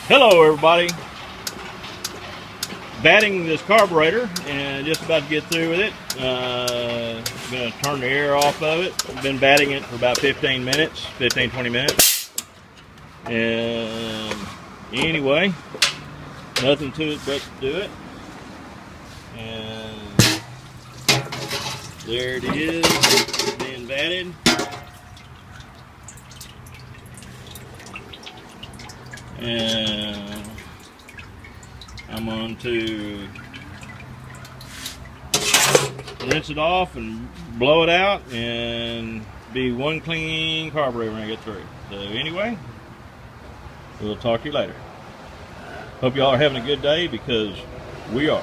Hello everybody. Batting this carburetor and just about to get through with it. Gonna turn the air off of it. I've been batting it for about 15 minutes, 15-20 minutes. And anyway, nothing to it but to do it. And there it is, being batted. And I'm going to rinse it off and blow it out and be one clean carburetor when I get through. So anyway, we'll talk to you later. Hope y'all are having a good day, because we are.